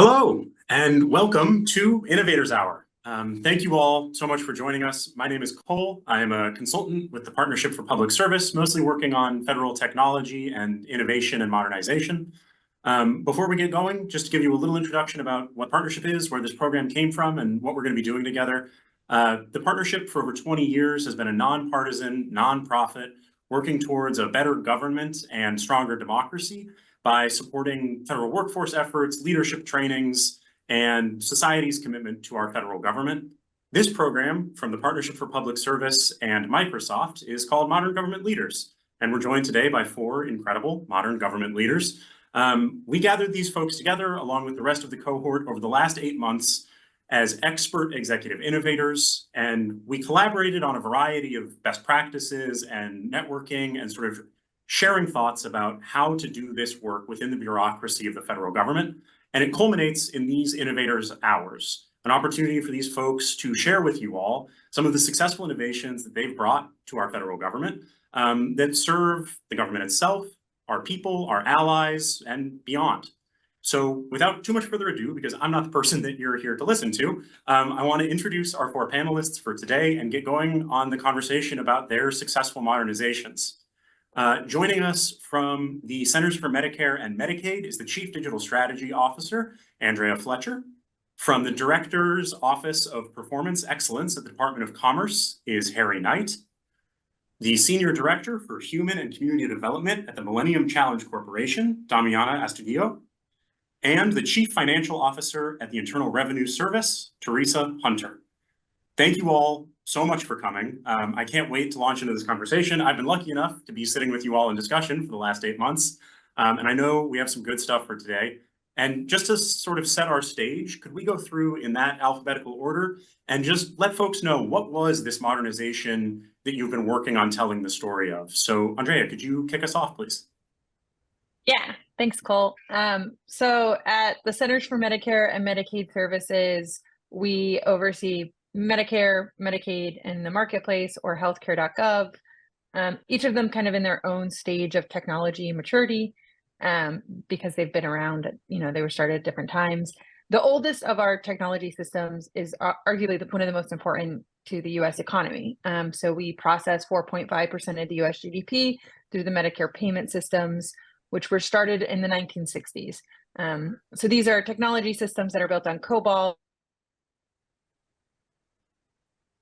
Hello, and welcome to Innovators Hour. Thank you all so much for joining us. My name is Cole. I am a consultant with the Partnership for Public Service, mostly working on federal technology and innovation and modernization. Before we get going, just to give you a little introduction about what Partnership is, where this program came from, and what we're going to be doing together. The Partnership for over 20 years has been a nonpartisan, nonprofit, working towards a better government and stronger democracy by supporting federal workforce efforts, leadership trainings, and society's commitment to our federal government. This program from the Partnership for Public Service and Microsoft is called Modern Government Leaders, and we're joined today by 4 incredible modern government leaders. We gathered these folks together along with the rest of the cohort over the last 8 months as expert executive innovators, and we collaborated on a variety of best practices and networking and sort of sharing thoughts about how to do this work within the bureaucracy of the federal government. And it culminates in these Innovators Hours, an opportunity for these folks to share with you all some of the successful innovations that they've brought to our federal government that serve the government itself, our people, our allies, and beyond. So without too much further ado, because I'm not the person that you're here to listen to, I want to introduce our 4 panelists for today and get going on the conversation about their successful modernizations. Joining us from the Centers for Medicare and Medicaid is the Chief Digital Strategy Officer, Andrea Fletcher. From the Director's Office of Performance Excellence at the Department of Commerce is Harry Knight. The Senior Director for Human and Community Development at the Millennium Challenge Corporation, Damiana Astudillo. And the Chief Financial Officer at the Internal Revenue Service, Teresa Hunter. Thank you all so much for coming. I can't wait to launch into this conversation. I've been lucky enough to be sitting with you all in discussion for the last 8 months. And I know we have some good stuff for today. And just to sort of set our stage, could we go through in that alphabetical order and just let folks know what was this modernization that you've been working on telling the story of? So Andrea, could you kick us off, please? Yeah, thanks, Cole. So at the Centers for Medicare and Medicaid Services, we oversee Medicare, Medicaid, and the Marketplace, or healthcare.gov, each of them kind of in their own stage of technology maturity, because they've been around, they were started at different times. The oldest of our technology systems is arguably one of the most important to the US economy. So we process 4.5% of the US GDP through the Medicare payment systems, which were started in the 1960s. So these are technology systems that are built on COBOL.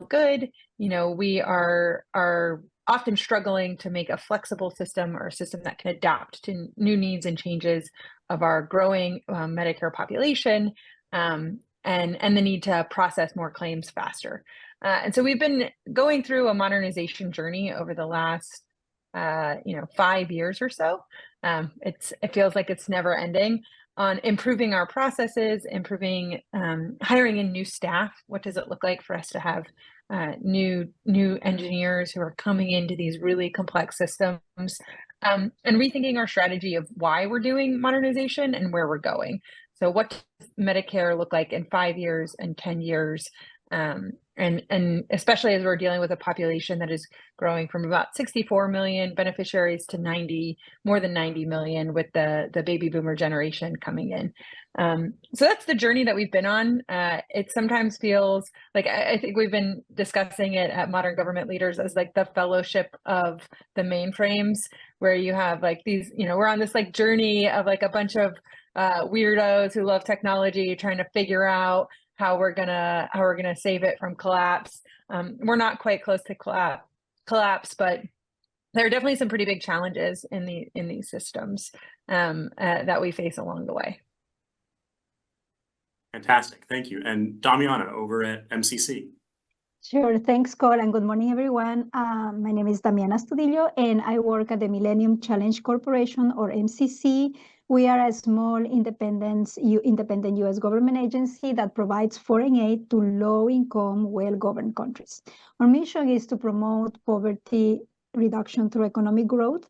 Good, we are often struggling to make a flexible system or a system that can adapt to new needs and changes of our growing Medicare population, and the need to process more claims faster. And so we've been going through a modernization journey over the last 5 years or so. It feels like it's never ending, on improving our processes, improving hiring in new staff. What does it look like for us to have new engineers who are coming into these really complex systems, and rethinking our strategy of why we're doing modernization and where we're going. So what does Medicare look like in 5 years and 10 years? And especially as we're dealing with a population that is growing from about 64 million beneficiaries to more than 90 million with the baby boomer generation coming in. So that's the journey that we've been on. It sometimes feels like, I think we've been discussing it at Modern Government Leaders as like the fellowship of the mainframes, where you have like these, we're on this like journey of like a bunch of weirdos who love technology trying to figure out how we're gonna save it from collapse. We're not quite close to collapse, but there are definitely some pretty big challenges in these systems that we face along the way. Fantastic, thank you. And Damiana over at MCC. Sure, thanks, Cole, and good morning, everyone. My name is Damiana Astudillo, and I work at the Millennium Challenge Corporation, or MCC. We are a small independent U.S. government agency that provides foreign aid to low-income, well-governed countries. Our mission is to promote poverty reduction through economic growth.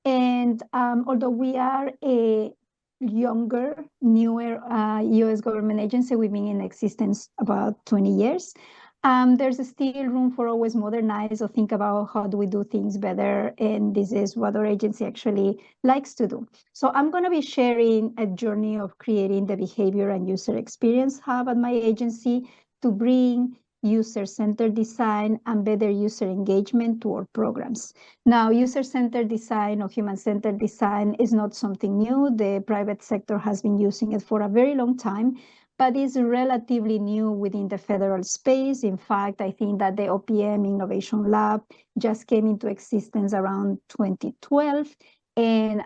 And although we are a newer U.S. government agency, we've been in existence about 20 years. There's still room for always modernize or think about how do we do things better. And this is what our agency actually likes to do. So I'm going to be sharing a journey of creating the behavior and user experience hub at my agency to bring user-centered design and better user engagement to our programs. Now, user-centered design or human-centered design is not something new. The private sector has been using it for a very long time, but is relatively new within the federal space. In fact, I think that the OPM Innovation Lab just came into existence around 2012. And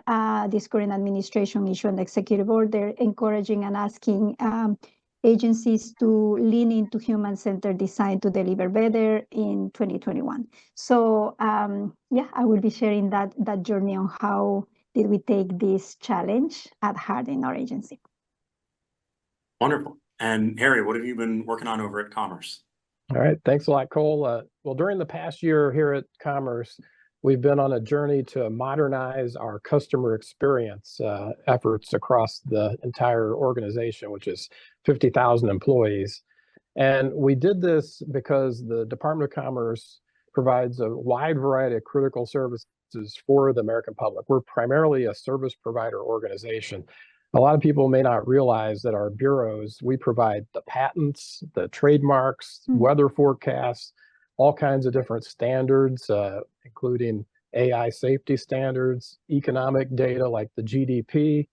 this current administration issued an executive order encouraging and asking agencies to lean into human-centered design to deliver better in 2021. So yeah, I will be sharing that journey on how did we take this challenge at heart in our agency. Wonderful. And Harry, what have you been working on over at Commerce? All right, thanks a lot, Cole. Well, during the past year here at Commerce, we've been on a journey to modernize our customer experience efforts across the entire organization, which is 50,000 employees. And we did this because the Department of Commerce provides a wide variety of critical services for the American public. We're primarily a service provider organization. A lot of people may not realize that our bureaus, we provide the patents, the trademarks, weather forecasts, all kinds of different standards, including AI safety standards, economic data like the GDP,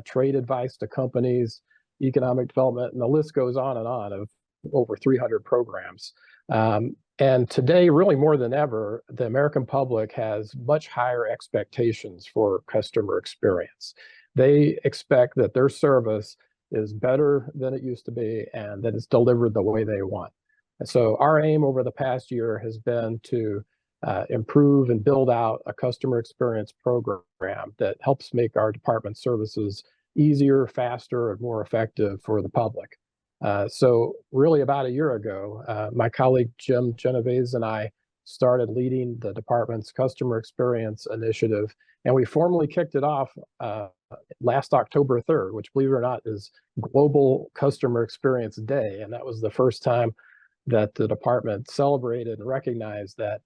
trade advice to companies, economic development, and the list goes on of over 300 programs. And today, really more than ever, the American public has much higher expectations for customer experience. They expect that their service is better than it used to be and that it's delivered the way they want. And so our aim over the past year has been to improve and build out a customer experience program that helps make our department services easier, faster, and more effective for the public. So really about a year ago, my colleague Jim Genovese and I started leading the department's customer experience initiative, and we formally kicked it off last October 3rd, which, believe it or not, is Global Customer Experience Day. And that was the first time that the department celebrated and recognized that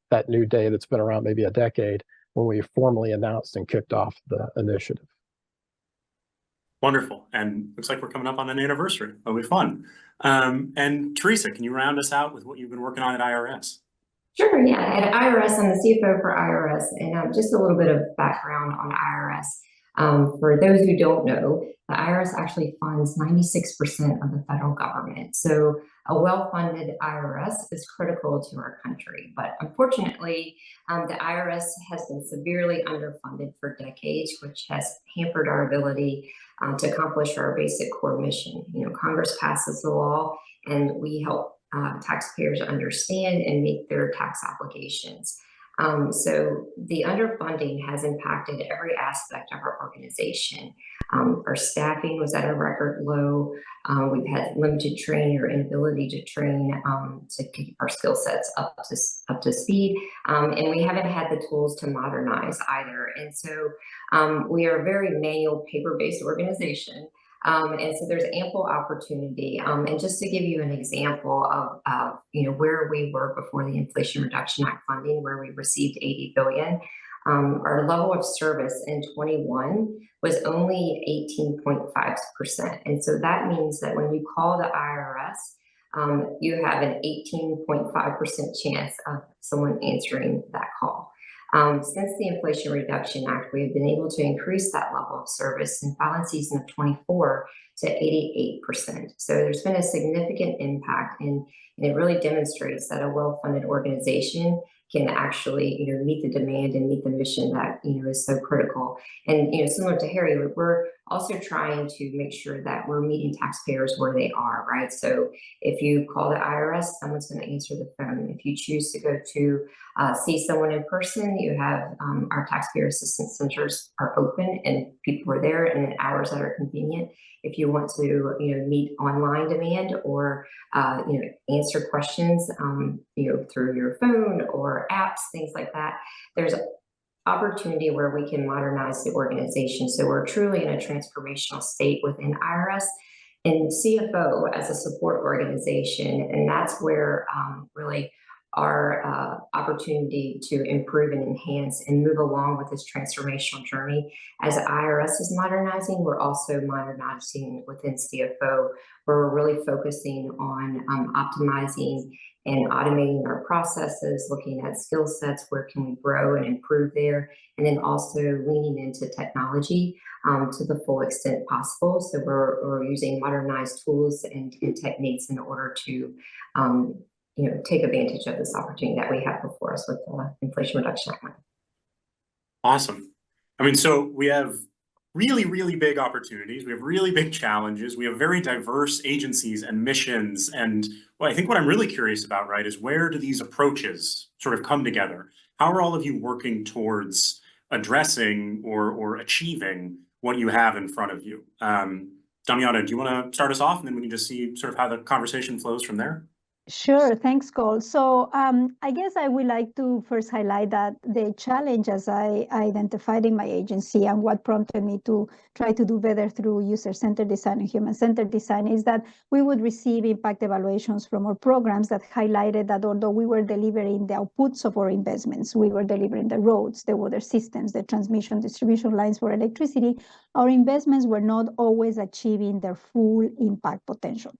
that new day that's been around maybe a decade when we formally announced and kicked off the initiative. Wonderful. And looks like we're coming up on an anniversary. That'll be fun. And Teresa, can you round us out with what you've been working on at IRS? Sure, yeah. At IRS, I'm the CFO for IRS, and just a little bit of background on IRS. For those who don't know, the IRS actually funds 96% of the federal government. So a well-funded IRS is critical to our country. But unfortunately, the IRS has been severely underfunded for decades, which has hampered our ability to accomplish our basic core mission. You know, Congress passes the law, and we help taxpayers understand and make their tax obligations. So the underfunding has impacted every aspect of our organization. Our staffing was at a record low. We've had limited training or inability to train to keep our skill sets up to speed. And we haven't had the tools to modernize either. And so we are a very manual, paper-based organization. And so there's ample opportunity. And just to give you an example of where we were before the Inflation Reduction Act funding, where we received $80 billion, our level of service in 21 was only 18.5%. And so that means that when you call the IRS, you have an 18.5% chance of someone answering that call. Since the Inflation Reduction Act, we've been able to increase that level of service in filing season of 24 to 88%. So there's been a significant impact, and it really demonstrates that a well-funded organization can actually, meet the demand and meet the mission that, is so critical. And, similar to Harry, we're also trying to make sure that we're meeting taxpayers where they are, right? So if you call the IRS, someone's going to answer the phone. If you choose to go to see someone in person, you have our taxpayer assistance centers are open and people are there and in hours that are convenient. If you want to, meet online demand or, answer questions, through your phone or apps, things like that, there's opportunity where we can modernize the organization. So we're truly in a transformational state within IRS. and CFO as a support organization. And that's where really our opportunity to improve and enhance and move along with this transformational journey. As IRS is modernizing, we're also modernizing within CFO, where we're really focusing on optimizing and automating our processes, looking at skill sets, where can we grow and improve there, and then also leaning into technology to the full extent possible. So we're using modernized tools and techniques in order to take advantage of this opportunity that we have before us with the Inflation Reduction Act. Awesome. I mean, so we have really, really big opportunities. We have really big challenges. We have very diverse agencies and missions. And I think what I'm really curious about, right, is where do these approaches sort of come together? How are all of you working towards addressing or achieving what you have in front of you? Damiana, do you want to start us off, and then we can just see sort of how the conversation flows from there? Sure, thanks, Cole. So I guess I would like to first highlight that the challenge, as I identified in my agency and what prompted me to try to do better through user-centered design and human-centered design, is that we would receive impact evaluations from our programs that highlighted that although we were delivering the outputs of our investments, we were delivering the roads, the water systems, the transmission distribution lines for electricity, our investments were not always achieving their full impact potential.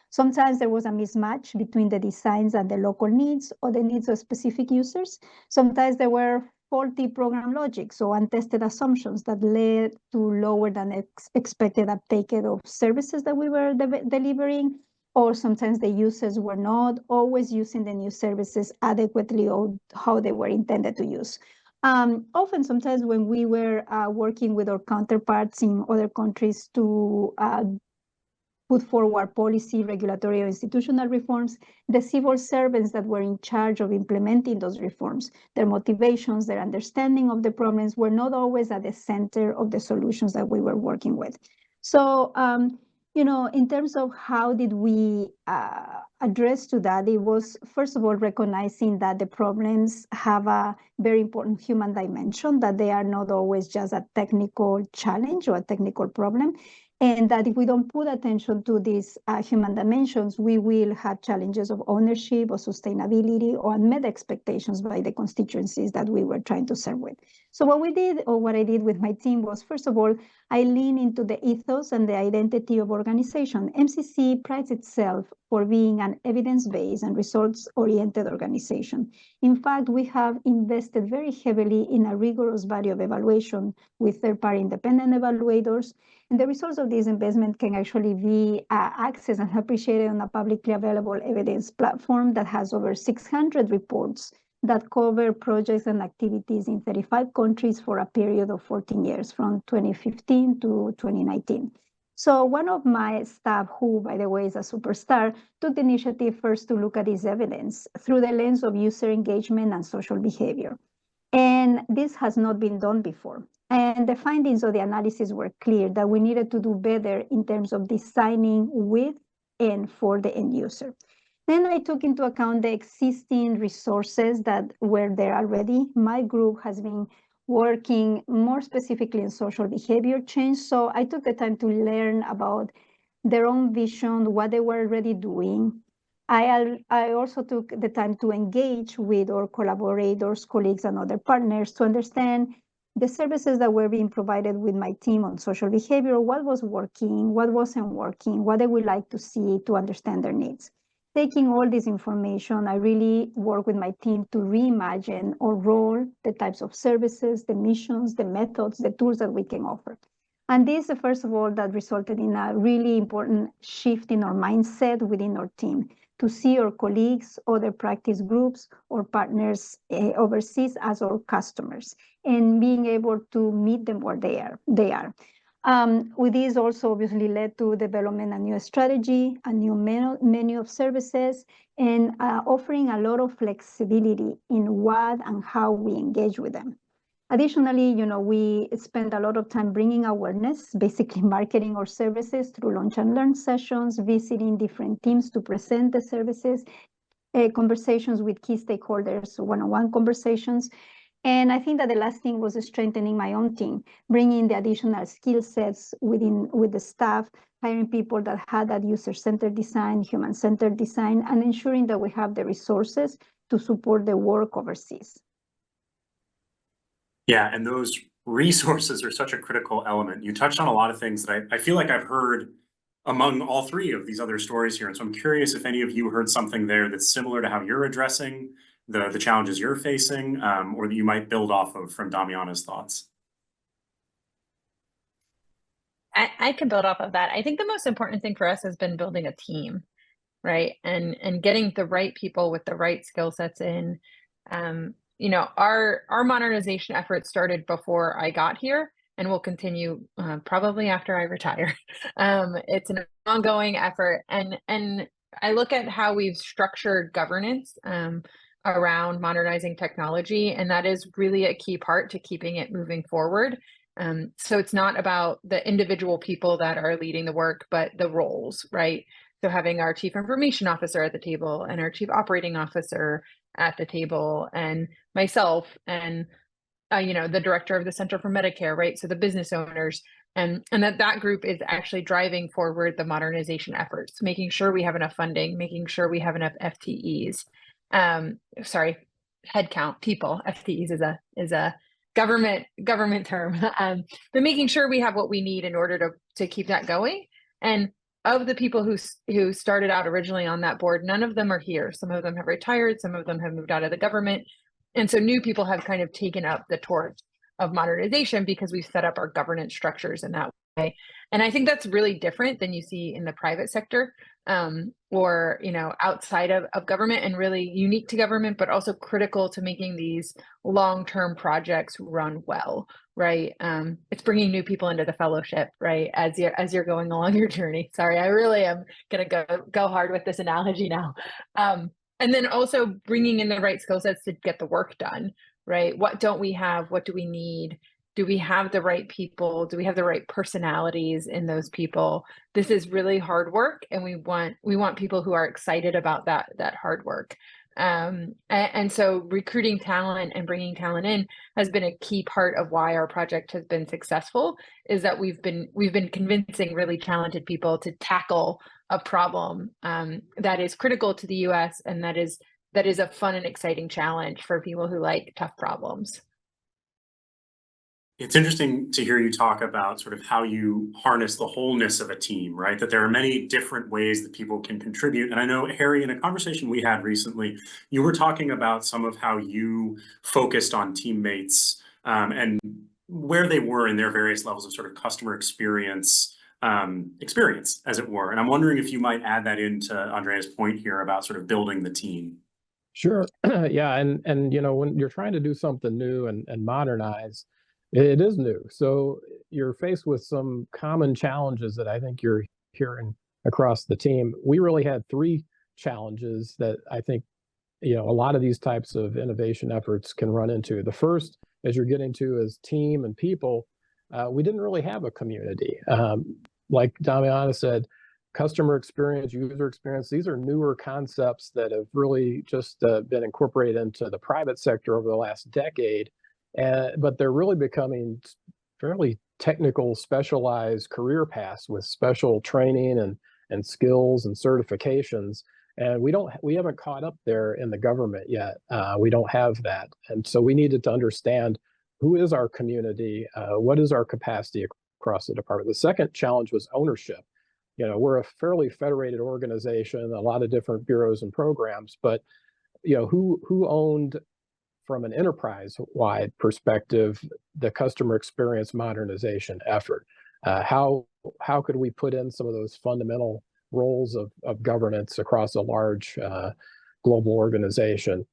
Sometimes there was a mismatch between the designs and the local needs or the needs of specific users. Sometimes there were faulty program logics or untested assumptions that led to lower than expected uptake of services that we were delivering, or sometimes the users were not always using the new services adequately or how they were intended to use. Often, sometimes when we were working with our counterparts in other countries to put forward policy, regulatory, or institutional reforms, the civil servants that were in charge of implementing those reforms, their motivations, their understanding of the problems were not always at the center of the solutions that we were working with. So, in terms of how did we address to that, it was, first of all, recognizing that the problems have a very important human dimension, that they are not always just a technical challenge or a technical problem. And that if we don't put attention to these human dimensions, we will have challenges of ownership or sustainability or unmet expectations by the constituencies that we were trying to serve with. So what we did, or what I did with my team, was, first of all, I lean into the ethos and the identity of organization. MCC prides itself for being an evidence-based and results-oriented organization. In fact, we have invested very heavily in a rigorous body of evaluation with third-party independent evaluators. And the results of this investment can actually be accessed and appreciated on a publicly available evidence platform that has over 600 reports that cover projects and activities in 35 countries for a period of 14 years, from 2015 to 2019. So one of my staff, who, by the way, is a superstar, took the initiative first to look at this evidence through the lens of user engagement and social behavior. And this has not been done before. And the findings of the analysis were clear that we needed to do better in terms of designing with and for the end user. Then I took into account the existing resources that were there already. My group has been working more specifically in social behavior change. So I took the time to learn about their own vision, what they were already doing. I also took the time to engage with our collaborators, colleagues, and other partners to understand the services that were being provided with my team on social behavior, what was working, what wasn't working, what they would like to see to understand their needs. Taking all this information, I really work with my team to reimagine or role the types of services, the missions, the methods, the tools that we can offer. And this, first of all, that resulted in a really important shift in our mindset within our team, to see our colleagues, other practice groups, or partners overseas as our customers, and being able to meet them where they are. With this also obviously led to development a new strategy, a new menu of services, and offering a lot of flexibility in what and how we engage with them. Additionally, we spend a lot of time bringing awareness, basically marketing our services through launch and learn sessions, visiting different teams to present the services, conversations with key stakeholders, one-on-one conversations. And I think that the last thing was strengthening my own team, bringing the additional skill sets with the staff, hiring people that had that user-centered design, human-centered design, and ensuring that we have the resources to support the work overseas. Yeah, and those resources are such a critical element. You touched on a lot of things that I feel like I've heard among all three of these other stories here. And so I'm curious if any of you heard something there that's similar to how you're addressing the challenges you're facing, or that you might build off of from Damiana's thoughts. I can build off of that. I think the most important thing for us has been building a team, right? And getting the right people with the right skill sets in. You know, our modernization efforts started before I got here and will continue probably after I retire. It's an ongoing effort, and I look at how we've structured governance around modernizing technology, and that is really a key part to keeping it moving forward. So it's not about the individual people that are leading the work, but the roles, right? So having our chief information officer at the table and our chief operating officer at the table and myself and you know, the director of the Center for Medicare, right? So the business owners, and that group is actually driving forward the modernization efforts, making sure we have enough funding, making sure we have enough FTEs. Sorry, headcount, people. FTEs is a government term, but making sure we have what we need in order to keep that going. And of the people who started out originally on that board, none of them are here. Some of them have retired, some of them have moved out of the government. And so new people have kind of taken up the torch of modernization because we've set up our governance structures in that way. And I think that's really different than you see in the private sector, or, you know, outside of government, and really unique to government, but also critical to making these long-term projects run well, right? It's bringing new people into the fellowship, right? As you're going along your journey. Sorry, I really am gonna go hard with this analogy now. And then also bringing in the right skill sets to get the work done, right? What don't we have? What do we need? Do we have the right people? Do we have the right personalities in those people? This is really hard work, and we want people who are excited about that hard work. And so recruiting talent and bringing talent in has been a key part of why our project has been successful, is that we've been convincing really talented people to tackle a problem that is critical to the US, and that is a fun and exciting challenge for people who like tough problems. It's interesting to hear you talk about sort of how you harness the wholeness of a team, right? That there are many different ways that people can contribute. And I know, Harry, in a conversation we had recently, you were talking about some of how you focused on teammates and where they were in their various levels of sort of customer experience, as it were. And I'm wondering if you might add that into Andrea's point here about sort of building the team. Sure. Yeah. And, you know, when you're trying to do something new and modernize, it is new. So you're faced with some common challenges that I think you're hearing across the team. We really had three challenges that I think, you know, a lot of these types of innovation efforts can run into. The first, as you're getting to, is team and people. We didn't really have a community. Like Damiana said, customer experience, user experience, these are newer concepts that have really just been incorporated into the private sector over the last decade. But they're really becoming fairly technical, specialized career paths with special training and skills and certifications. And we haven't caught up there in the government yet. We don't have that. And so we needed to understand who is our community, what is our capacity across the department. The second challenge was ownership. You know, we're a fairly federated organization, a lot of different bureaus and programs, but, you know, who owned, from an enterprise-wide perspective, the customer experience modernization effort? How could we put in some of those fundamental roles of governance across a large global organization?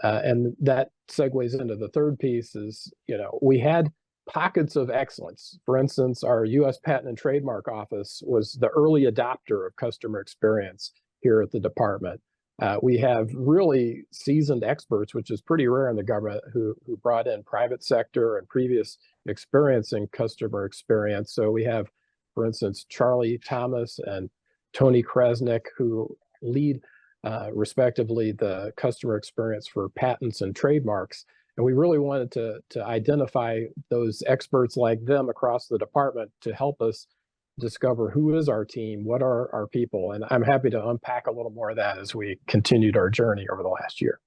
And that segues into the third piece is, you know, we had pockets of excellence. For instance, our US Patent and Trademark Office was the early adopter of customer experience here at the department. We have really seasoned experts, which is pretty rare in the government, who brought in private sector and previous experience in customer experience. So we have, for instance, Charlie Thomas and Tony Kresnik, who lead respectively the customer experience for patents and trademarks. And we really wanted to identify those experts like them across the department to help us discover who is our team, what are our people. And I'm happy to unpack a little more of that as we continued our journey over the last year.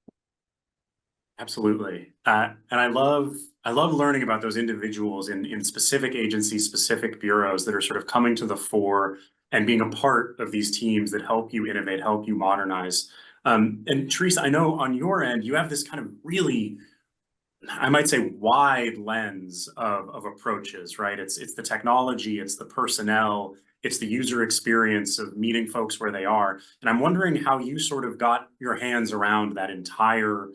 Absolutely. And I love learning about those individuals in specific agencies, specific bureaus that are sort of coming to the fore and being a part of these teams that help you innovate, help you modernize. And Teresa, I know on your end, you have this kind of really, I might say, wide lens of approaches, right? It's the technology, it's the personnel, it's the user experience of meeting folks where they are. And I'm wondering how you sort of got your hands around that entire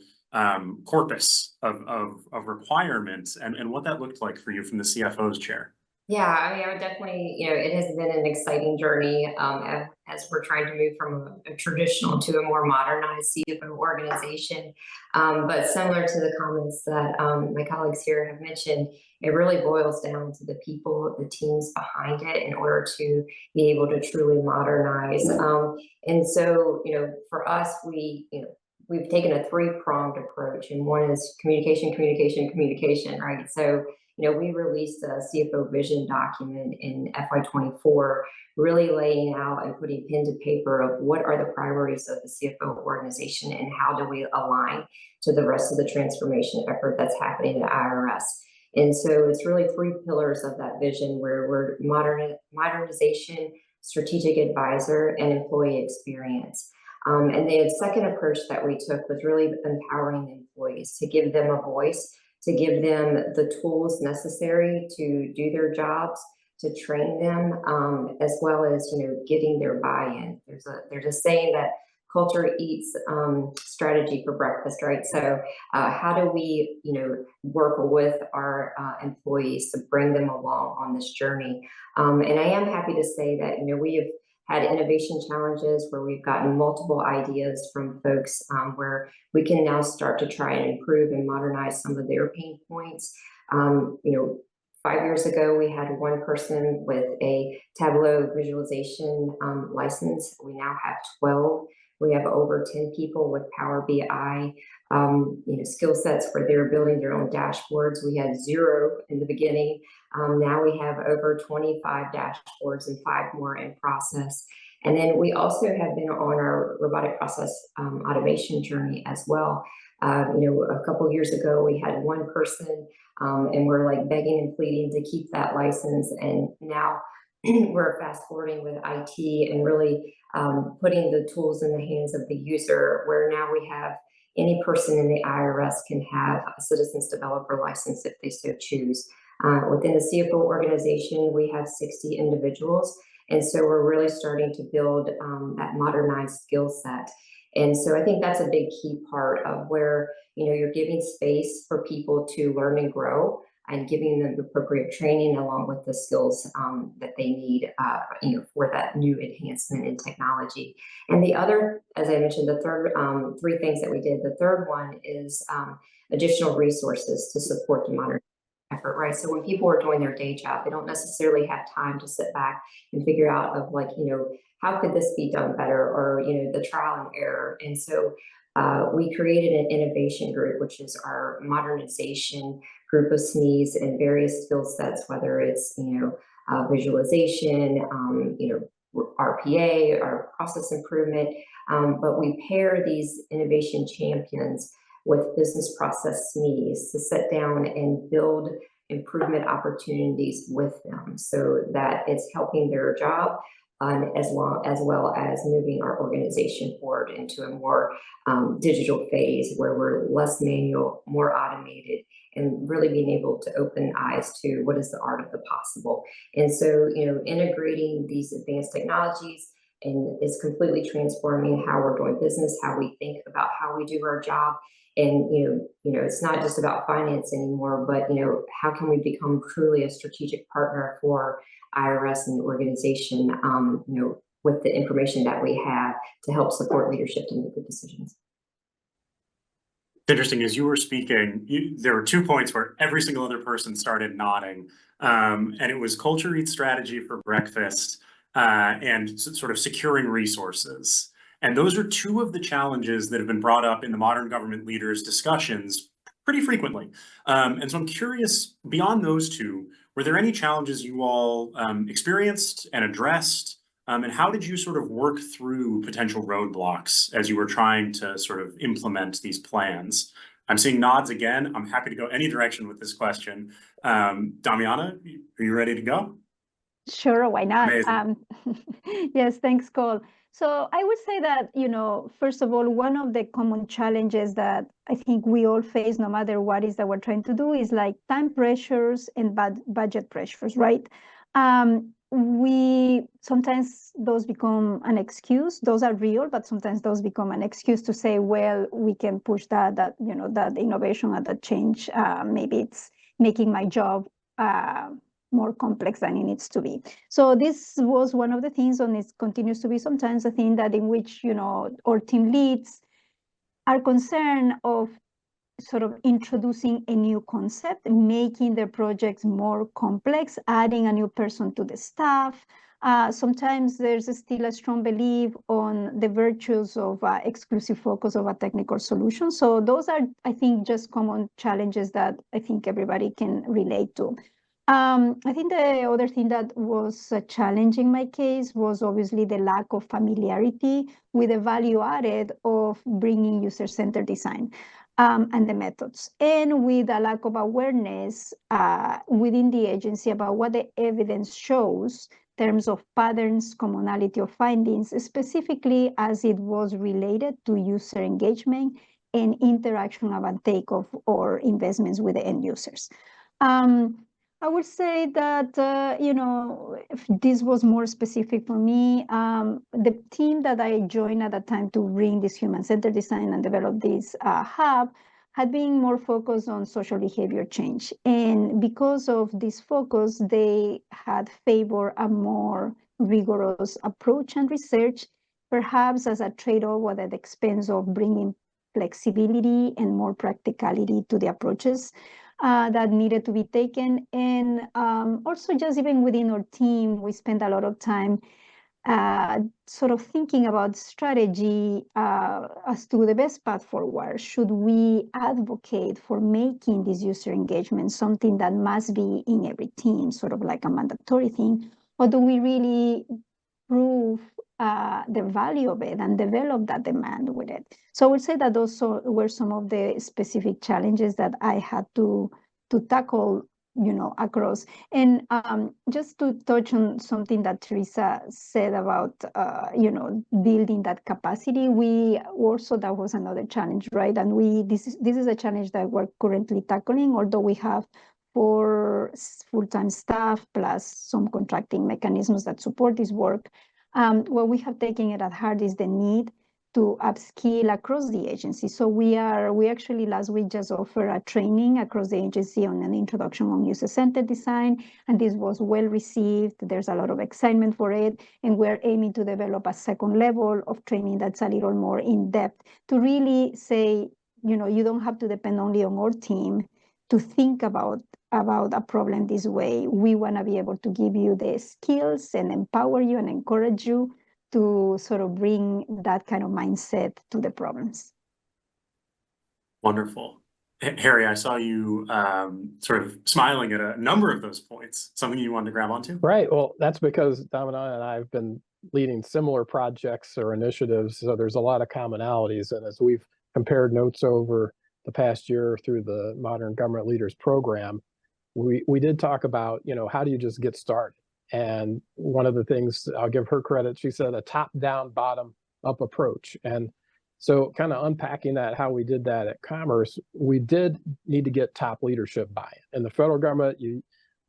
corpus of requirements and what that looked like for you from the CFO's chair. Yeah, I mean, I would definitely, it has been an exciting journey as we're trying to move from a traditional to a more modernized CFO organization. But similar to the comments that my colleagues here have mentioned, it really boils down to the people, the teams behind it in order to be able to truly modernize. And so, for us, we've taken a three-pronged approach, and one is communication, communication, communication, right? So, we released a CFO vision document in FY24, really laying out and putting pen to paper of what are the priorities of the CFO organization and how do we align to the rest of the transformation effort that's happening at IRS. And so it's really three pillars of that vision where we're modernization, strategic advisor, and employee experience. And the second approach that we took was really empowering the employees to give them a voice, to give them the tools necessary to do their jobs, to train them, as well as getting their buy-in. There's a saying that culture eats strategy for breakfast, right? So how do we work with our employees to bring them along on this journey? And I am happy to say that we have had innovation challenges where we've gotten multiple ideas from folks where we can now start to try and improve and modernize some of their pain points. 5 years ago, we had one person with a Tableau visualization license. We now have 12. We have over 10 people with Power BI, skill sets where they're building their own dashboards. We had 0 in the beginning. Now we have over 25 dashboards and 5 more in process. And then we also have been on our robotic process automation journey as well. A couple years ago, we had one person and we're like begging and pleading to keep that license. And now we're fast forwarding with IT and really putting the tools in the hands of the user, where now we have any person in the IRS can have a citizens developer license if they so choose. Within the CFO organization, we have 60 individuals. And so we're really starting to build that modernized skill set. And so I think that's a big key part of where, you're giving space for people to learn and grow and giving them the appropriate training along with the skills that they need, for that new enhancement in technology. And the other, as I mentioned, the third, 3 things that we did, the third one is additional resources to support the modern effort, right? So when people are doing their day job, they don't necessarily have time to sit back and figure out of how could this be done better, or, the trial and error. And so we created an innovation group, which is our modernization group of SMEs and various skill sets, whether it's, visualization, RPA, or process improvement. But we pair these innovation champions with business process SMEs to sit down and build improvement opportunities with them so that it's helping their job as well as moving our organization forward into a more digital phase where we're less manual, more automated, and really being able to open eyes to what is the art of the possible. And so, integrating these advanced technologies and is completely transforming how we're doing business, how we think about how we do our job. And, it's not just about finance anymore, but, how can we become truly a strategic partner for IRS and the organization, with the information that we have to help support leadership to make good decisions. Interesting, as you were speaking, there were 2 points where every single other person started nodding, and it was culture eats strategy for breakfast and sort of securing resources. And those are 2 of the challenges that have been brought up in the modern government leaders' discussions pretty frequently. And so I'm curious, beyond those two, were there any challenges you all experienced and addressed? And how did you sort of work through potential roadblocks as you were trying to sort of implement these plans? I'm seeing nods again. I'm happy to go any direction with this question. Damiana, are you ready to go? Sure, why not? Amazing. Yes, thanks, Cole. So I would say that, first of all, one of the common challenges that I think we all face, no matter what is that we're trying to do, is like time pressures and budget pressures, right? We sometimes those become an excuse. Those are real, but sometimes those become an excuse to say, well, we can push that innovation and that change. Maybe it's making my job more complex than it needs to be. So this was one of the things, and it continues to be sometimes a thing that in which, our team leads are concerned of sort of introducing a new concept, making the projects more complex, adding a new person to the staff. Sometimes there's still a strong belief on the virtues of exclusive focus of a technical solution. So those are, I think, just common challenges that I think everybody can relate to. I think the other thing that was challenging in my case was obviously the lack of familiarity with the value added of bringing user-centered design and the methods, and with a lack of awareness within the agency about what the evidence shows in terms of patterns, commonality of findings, specifically as it was related to user engagement and interaction of uptake of or investments with the end users. I would say that, if this was more specific for me, the team that I joined at the time to bring this human-centered design and develop this hub had been more focused on social behavior change. And because of this focus, they had favored a more rigorous approach and research, perhaps as a trade-off at the expense of bringing flexibility and more practicality to the approaches that needed to be taken. And also just even within our team, we spent a lot of time sort of thinking about strategy as to the best path forward. Should we advocate for making this user engagement something that must be in every team, sort of like a mandatory thing? Or do we really prove the value of it and develop that demand with it? So I would say that those were some of the specific challenges that I had to tackle, across. And just to touch on something that Teresa said about, building that capacity, that was another challenge, right? And this is a challenge that we're currently tackling, although we have 4 full-time staff plus some contracting mechanisms that support this work. What we have taken it at heart is the need to upskill across the agency. So we actually last week just offered a training across the agency on an introduction on user-centered design, and this was well received. There's a lot of excitement for it, and we're aiming to develop a second level of training that's a little more in depth to really say, you don't have to depend only on our team to think about a problem this way. We want to be able to give you the skills and empower you and encourage you to sort of bring that kind of mindset to the problems. Wonderful. Harry, I saw you sort of smiling at a number of those points. Something you wanted to grab onto? Right. Well, that's because Domina and I have been leading similar projects or initiatives, so there's a lot of commonalities. And as we've compared notes over the past year through the Modern Government Leaders Program, we did talk about, how do you just get started? And one of the things, I'll give her credit, she said a top-down, bottom-up approach. And so kind of unpacking that, how we did that at Commerce, we did need to get top leadership buy-in. In the federal government,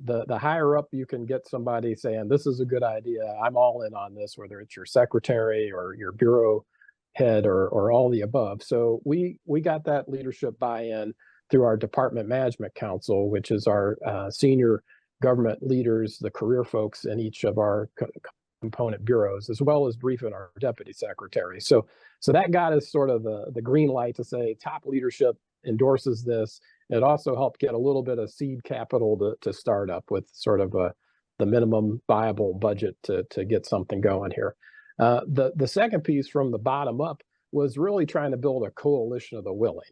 the higher up you can get somebody saying, this is a good idea, I'm all in on this, whether it's your secretary or your bureau head or all the above. So we got that leadership buy-in through our Department Management Council, which is our senior government leaders, the career folks in each of our component bureaus, as well as briefing our deputy secretary. So that got us sort of the green light to say top leadership endorses this. It also helped get a little bit of seed capital to start up with sort of the minimum viable budget to get something going here. The second piece from the bottom up was really trying to build a coalition of the willing.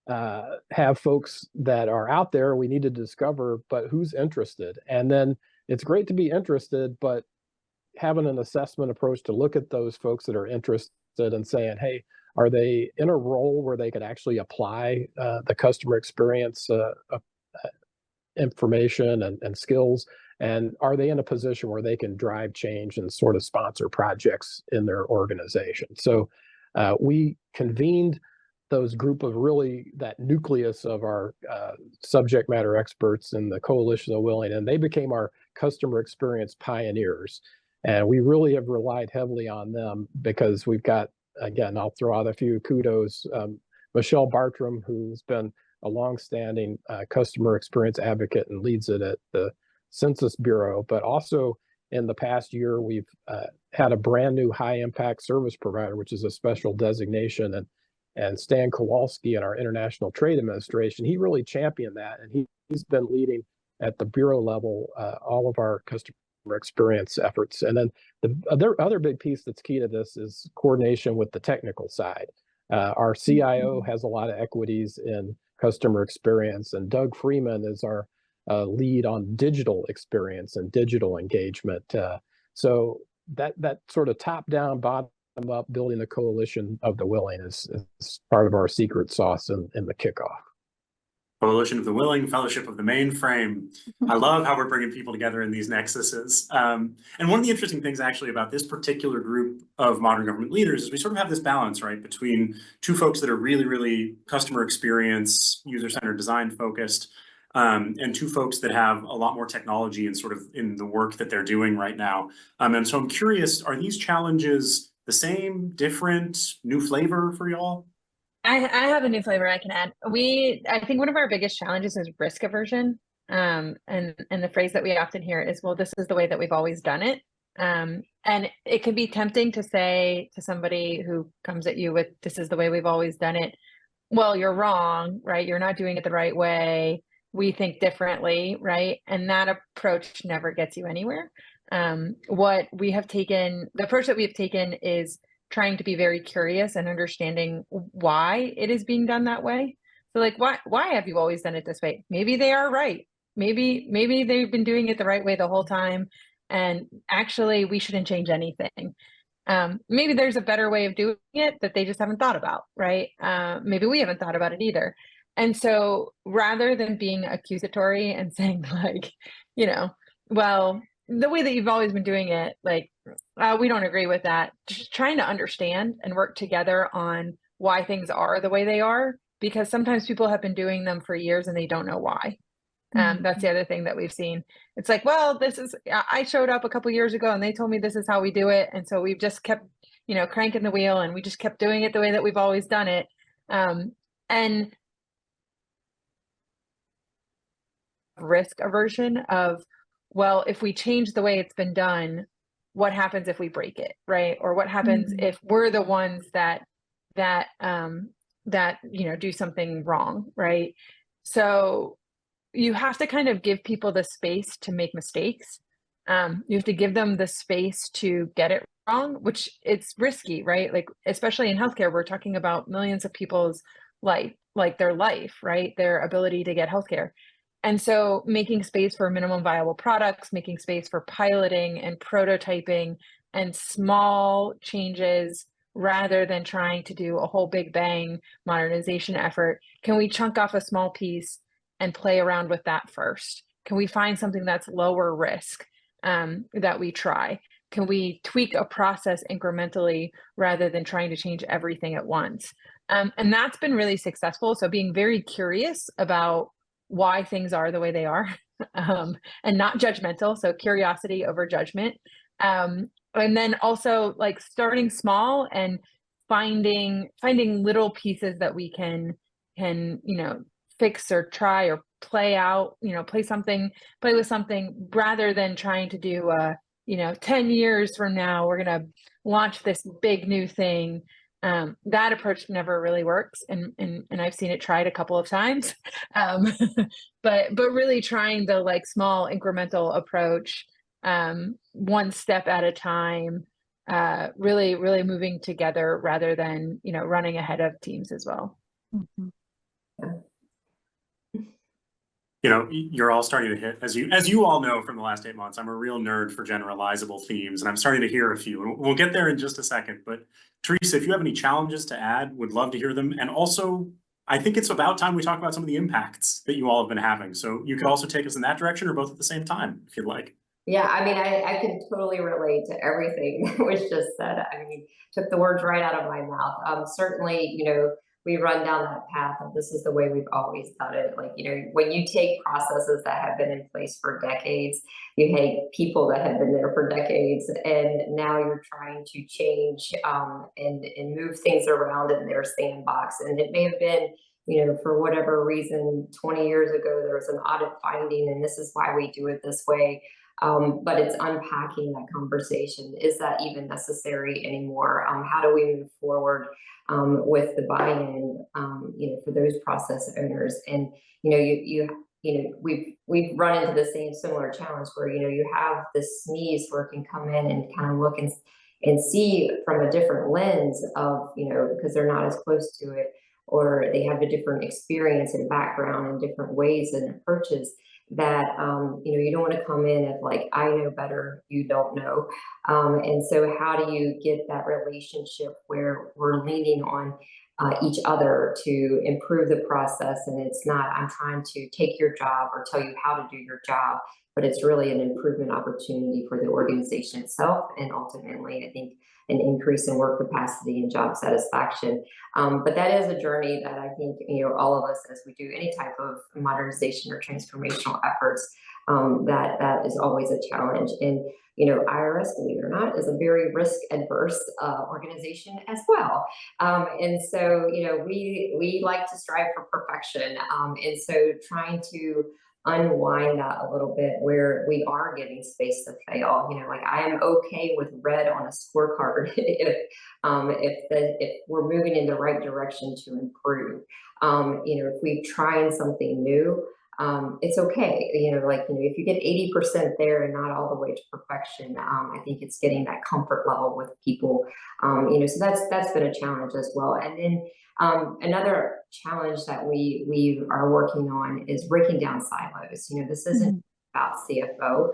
have folks that are out there we need to discover, but who's interested? And then it's great to be interested, but having an assessment approach to look at those folks that are interested and saying, hey, are they in a role where they could actually apply the customer experience information and skills? And are they in a position where they can drive change and sort of sponsor projects in their organization? So we convened those group of really that nucleus of our subject matter experts in the Coalition of the Willing, and they became our customer experience pioneers. And we really have relied heavily on them because we've got, again, I'll throw out a few kudos. Michelle Bartram, who's been a longstanding customer experience advocate and leads it at the Census Bureau, but also in the past year, we've had a brand new high impact service provider, which is a special designation. And Stan Kowalski in our International Trade Administration, he really championed that. And he's been leading at the Bureau level all of our customer experience efforts. And then the other big piece that's key to this is coordination with the technical side. Our CIO has a lot of equities in customer experience, and Doug Freeman is our lead on digital experience and digital engagement. So that sort of top down, bottom up, building the coalition of the willing is part of our secret sauce in the kickoff. Coalition of the Willing, Fellowship of the Mainframe. I love how we're bringing people together in these nexuses. And one of the interesting things actually about this particular group of modern government leaders is we sort of have this balance, right, between two folks that are really, really customer experience, user-centered design focused, and two folks that have a lot more technology and sort of in the work that they're doing right now. And so I'm curious, are these challenges the same, different, new flavor for y'all? I have a new flavor I can add. I think one of our biggest challenges is risk aversion. And the phrase that we often hear is, well, this is the way that we've always done it. And it can be tempting to say to somebody who comes at you with, this is the way we've always done it. Well, you're wrong, right? You're not doing it the right way. We think differently, right? And that approach never gets you anywhere. The approach that we have taken is trying to be very curious and understanding why it is being done that way. So like, why have you always done it this way? Maybe they are right. Maybe they've been doing it the right way the whole time. And actually we shouldn't change anything. Maybe there's a better way of doing it that they just haven't thought about, right? Maybe we haven't thought about it either. And so rather than being accusatory and saying like, well, the way that you've always been doing it, like, we don't agree with that. Just trying to understand and work together on why things are the way they are, because sometimes people have been doing them for years and they don't know why. That's the other thing that we've seen. It's like, well, I showed up a couple years ago and they told me this is how we do it. And so we've just kept, cranking the wheel and we just kept doing it the way that we've always done it. And risk aversion of, well, if we change the way it's been done, what happens if we break it, right? Or what happens if we're the ones that do something wrong, right? So you have to kind of give people the space to make mistakes. You have to give them the space to get it wrong, which it's risky, right? Like, especially in healthcare, we're talking about millions of people's life, like their life, right? Their ability to get healthcare. And so making space for minimum viable products, making space for piloting and prototyping and small changes rather than trying to do a whole big bang modernization effort. Can we chunk off a small piece and play around with that first? Can we find something that's lower risk that we try? Can we tweak a process incrementally rather than trying to change everything at once? And that's been really successful. So being very curious about why things are the way they are, and not judgmental. So curiosity over judgment. And then also like starting small and finding little pieces that we can fix or try or play out, play with something rather than trying to do 10 years from now, we're going to launch this big new thing. That approach never really works. And I've seen it tried a couple of times. But really trying the like small incremental approach, one step at a time, really moving together rather than, running ahead of teams as well. You know, you're all starting to hit, as you all know from the last 8 months, I'm a real nerd for generalizable themes, and I'm starting to hear a few. And we'll get there in just a second. But Teresa, if you have any challenges to add, would love to hear them. And also, I think it's about time we talk about some of the impacts that you all have been having. So you could also take us in that direction or both at the same time, if you'd like. Yeah, I mean, I can totally relate to everything that was just said. I mean, took the words right out of my mouth. Certainly, you know, we run down that path of this is the way we've always done it. Like, you know, when you take processes that have been in place for decades, you take people that have been there for decades, and now you're trying to change and move things around in their sandbox. And it may have been, you know, for whatever reason, 20 years ago, there was an audit finding, and this is why we do it this way. But it's unpacking that conversation. Is that even necessary anymore? How do we move forward with the buy-in, you know, for those process owners? And you know, we've run into the same similar challenge where, you know, you have this SMEs where it can come in and kind of look and see from a different lens of, you know, because they're not as close to it, or they have a different experience and background and different ways and approaches. That you know, you don't want to come in at like, I know better, you don't know. And so how do you get that relationship where we're leaning on each other to improve the process? And it's not, I'm trying to take your job or tell you how to do your job, but it's really an improvement opportunity for the organization itself. And ultimately, I think an increase in work capacity and job satisfaction. But that is a journey that I think, you know, all of us, as we do any type of modernization or transformational efforts, that is always a challenge. And, you know, IRS, believe it or not, is a very risk adverse organization as well. And so, you know, we like to strive for perfection. And so trying to unwind that a little bit where we are giving space to fail. You know, like I am okay with red on a scorecard if we're moving in the right direction to improve. You know, if we're trying something new, it's okay. You know, like, you know, if you get 80% there and not all the way to perfection, I think it's getting that comfort level with people. You know, so that's been a challenge as well. And then another challenge that we are working on is breaking down silos. You know, this isn't about CFO.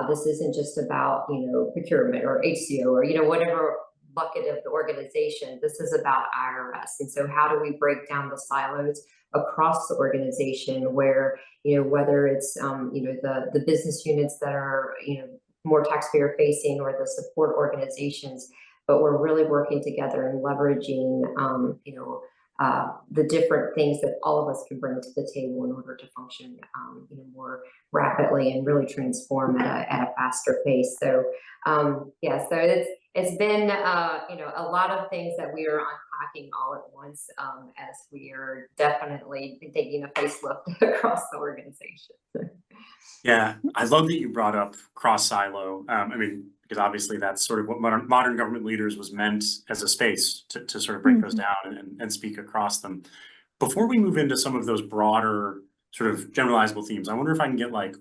This isn't just about, you know, procurement or HCO or, you know, whatever bucket of the organization. This is about IRS. And so how do we break down the silos across the organization where, you know, whether it's, you know, the business units that are, you know, more taxpayer facing or the support organizations, but we're really working together and leveraging, you know, the different things that all of us can bring to the table in order to function, you know, more rapidly and really transform at a faster pace. So, yeah, so it's been, you know, a lot of things that we are unpacking all at once as we are definitely taking a facelift across the organization. Yeah, I love that you brought up cross silo. I mean, because obviously that's sort of what modern government leaders was meant as a space to sort of break those down and speak across them. Before we move into some of those broader sort of generalizable themes, I wonder if I can get like,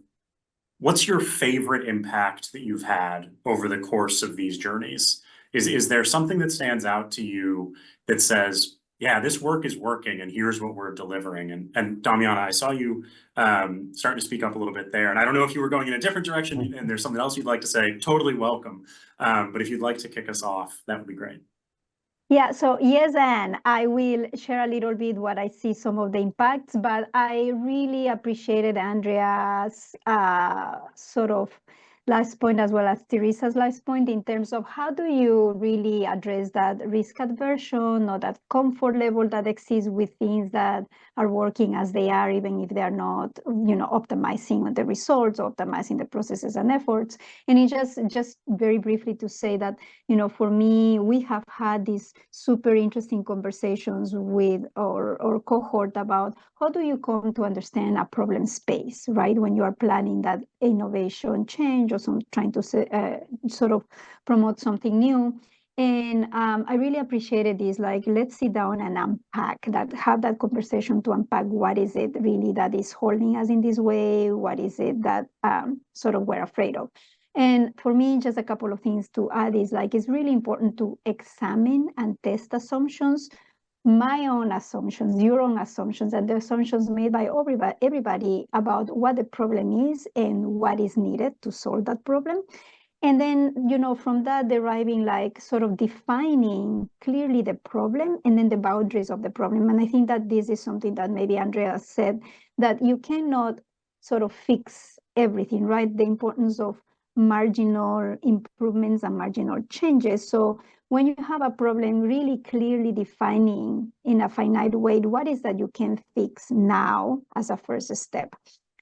what's your favorite impact that you've had over the course of these journeys? Is there something that stands out to you that says, yeah, this work is working and here's what we're delivering? And Damiana, I saw you starting to speak up a little bit there. And I don't know if you were going in a different direction and there's something else you'd like to say, totally welcome. But if you'd like to kick us off, that would be great. Yeah, so yes, and I will share a little bit what I see some of the impacts, but I really appreciated Andrea's sort of last point as well as Teresa's last point in terms of how do you really address that risk aversion or that comfort level that exists with things that are working as they are, even if they are not, you know, optimizing the results, optimizing the processes and efforts. And it just very briefly to say that, you know, for me, we have had these super interesting conversations with our cohort about how do you come to understand a problem space, right? When you are planning that innovation change or trying to sort of promote something new. And I really appreciated this, like, let's sit down and have that conversation to unpack what is it really that is holding us in this way? What is it that sort of we're afraid of? And for me, just a couple of things to add is like, it's really important to examine and test assumptions my own assumptions, your own assumptions, and the assumptions made by everybody about what the problem is and what is needed to solve that problem. And then, from that deriving, like sort of defining clearly the problem and then the boundaries of the problem. And I think that this is something that maybe Andrea said, that you cannot sort of fix everything, right? The importance of marginal improvements and marginal changes. So when you have a problem, really clearly defining in a finite way, what is that you can fix now as a first step.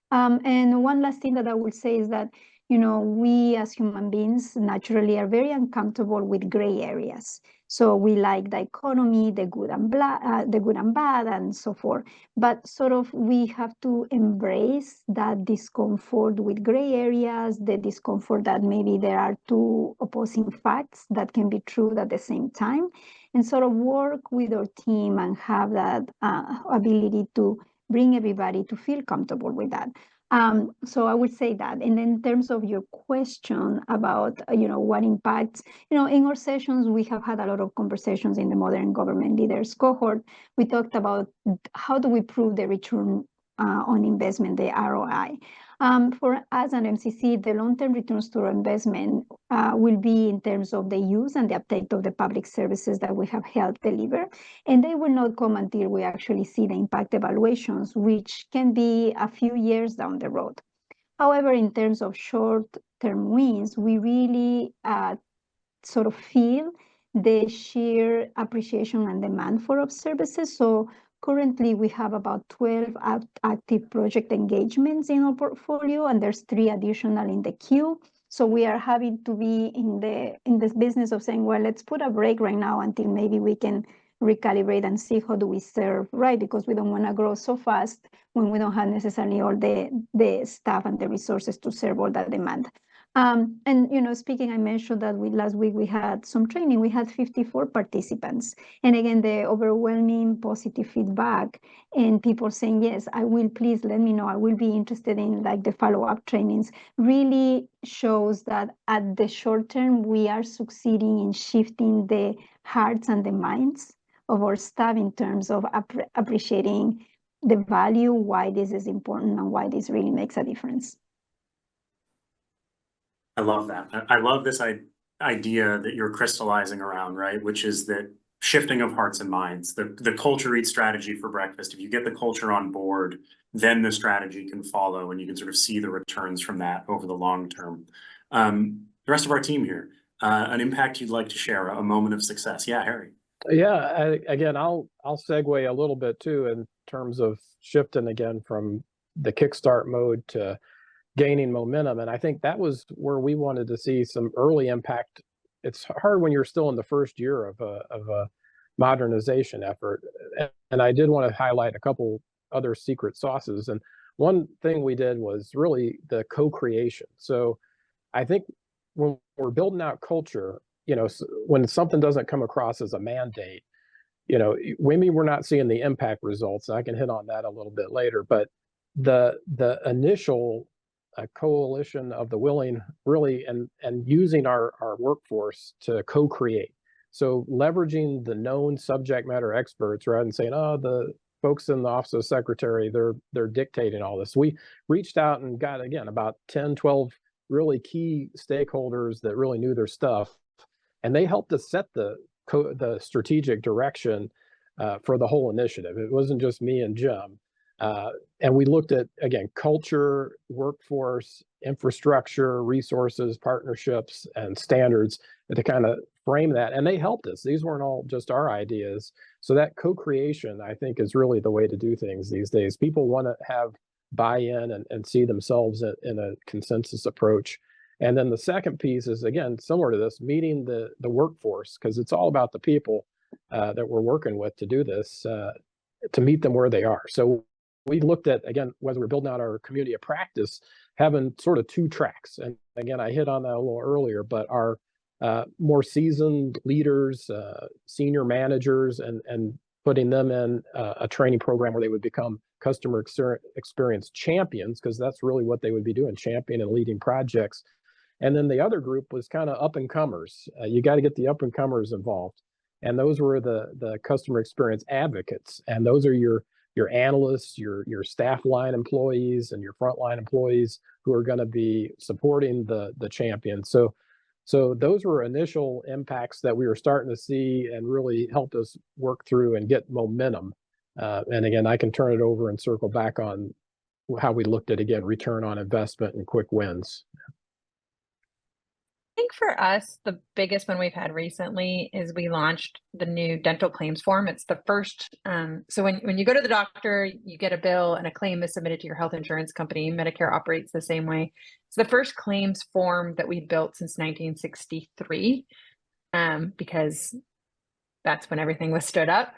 And one last thing that I would say is that, we as human beings naturally are very uncomfortable with gray areas. So we like dichotomy, the good and bad, and so forth. But sort of we have to embrace that discomfort with gray areas, the discomfort that maybe there are two opposing facts that can be true at the same time, and sort of work with our team and have that ability to bring everybody to feel comfortable with that. So I would say that. And then in terms of your question about, what impacts, in our sessions, we have had a lot of conversations in the Modern Government Leaders cohort. We talked about how do we prove the return on investment, the ROI. For us at MCC, the long-term returns to our investment will be in terms of the use and the uptake of the public services that we have helped deliver. And they will not come until we actually see the impact evaluations, which can be a few years down the road. However, in terms of short-term wins, we really sort of feel the sheer appreciation and demand for our services. So currently, we have about 12 active project engagements in our portfolio, and there's 3 additional in the queue. So we are having to be in this business of saying, well, let's put a break right now until maybe we can recalibrate and see how do we serve, right? Because we don't want to grow so fast when we don't have necessarily all the staff and the resources to serve all that demand. And, speaking, I mentioned that last week we had some training. We had 54 participants. And again, the overwhelming positive feedback and people saying, yes, I will, please let me know. I will be interested in like the follow-up trainings really shows that at the short term, we are succeeding in shifting the hearts and the minds of our staff in terms of appreciating the value, why this is important and why this really makes a difference. I love that. I love this idea that you're crystallizing around, right? Which is that shifting of hearts and minds, the culture eats strategy for breakfast. If you get the culture on board, then the strategy can follow and you can sort of see the returns from that over the long term. The rest of our team here, an impact you'd like to share, a moment of success. Yeah, Harry. Yeah, again, I'll segue a little bit too in terms of shifting again from the kickstart mode to gaining momentum. And I think that was where we wanted to see some early impact. It's hard when you're still in the first year of a modernization effort. And I did want to highlight a couple other secret sauces. And one thing we did was really the co-creation. So I think when we're building out culture, when something doesn't come across as a mandate, maybe we're not seeing the impact results. I can hit on that a little bit later, but the initial coalition of the willing really and using our workforce to co-create. So leveraging the known subject matter experts rather than saying, oh, the folks in the office of secretary, they're dictating all this. We reached out and got, again, about 10, 12 really key stakeholders that really knew their stuff. And they helped us set the strategic direction for the whole initiative. It wasn't just me and Jim. And we looked at, again, culture, workforce, infrastructure, resources, partnerships, and standards to kind of frame that. And they helped us. These weren't all just our ideas. So that co-creation, I think, is really the way to do things these days. People want to have buy-in and see themselves in a consensus approach. And then the second piece is, again, similar to this, meeting the workforce, because it's all about the people that we're working with to do this, to meet them where they are. So we looked at, again, whether we're building out our community of practice, having sort of 2 tracks. And again, I hit on that a little earlier, but our more seasoned leaders, senior managers, and putting them in a training program where they would become customer experience champions, because that's really what they would be doing, champion and leading projects. And then the other group was kind of up and comers. You got to get the up and comers involved. And those were the customer experience advocates. And those are your analysts, your staff line employees, and your frontline employees who are going to be supporting the champion. So those were initial impacts that we were starting to see and really helped us work through and get momentum. And again, I can turn it over and circle back on how we looked at, again, return on investment and quick wins. I think for us, the biggest one we've had recently is we launched the new dental claims form. It's the first. So when you go to the doctor, you get a bill and a claim is submitted to your health insurance company. Medicare operates the same way. It's the first claims form that we built since 1963, because that's when everything was stood up.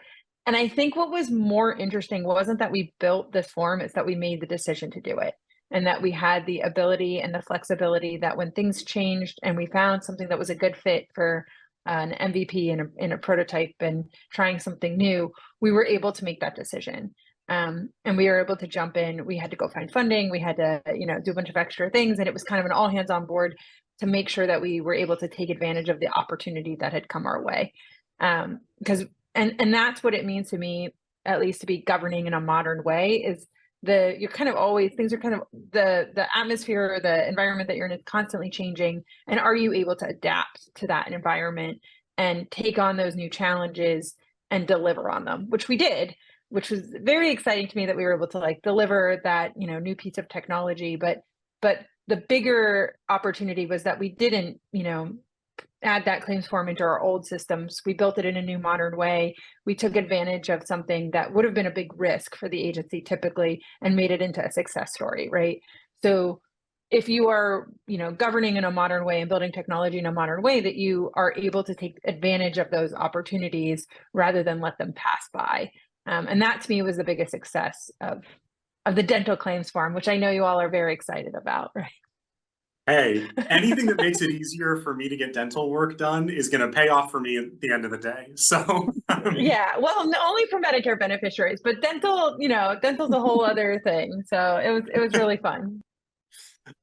And I think what was more interesting wasn't that we built this form, it's that we made the decision to do it. And that we had the ability and the flexibility that when things changed and we found something that was a good fit for an MVP in a prototype and trying something new, we were able to make that decision. And we were able to jump in. We had to go find funding. We had to, do a bunch of extra things. And it was kind of an all hands on board to make sure that we were able to take advantage of the opportunity that had come our way. Because that's what it means to me, at least, to be governing in a modern way, is you're kind of always, things are kind of, the atmosphere or the environment that you're in is constantly changing. And are you able to adapt to that environment and take on those new challenges and deliver on them, which we did, which was very exciting to me that we were able to deliver that, new piece of technology. But the bigger opportunity was that we didn't, add that claims form into our old systems. We built it in a new modern way. We took advantage of something that would have been a big risk for the agency typically and made it into a success story, right? So if you are, governing in a modern way and building technology in a modern way, that you are able to take advantage of those opportunities rather than let them pass by. And that to me was the biggest success of the dental claims form, which I know you all are very excited about, right? Hey, anything that makes it easier for me to get dental work done is going to pay off for me at the end of the day. So yeah, well, only for Medicare beneficiaries, but dental's a whole other thing. So it was really fun.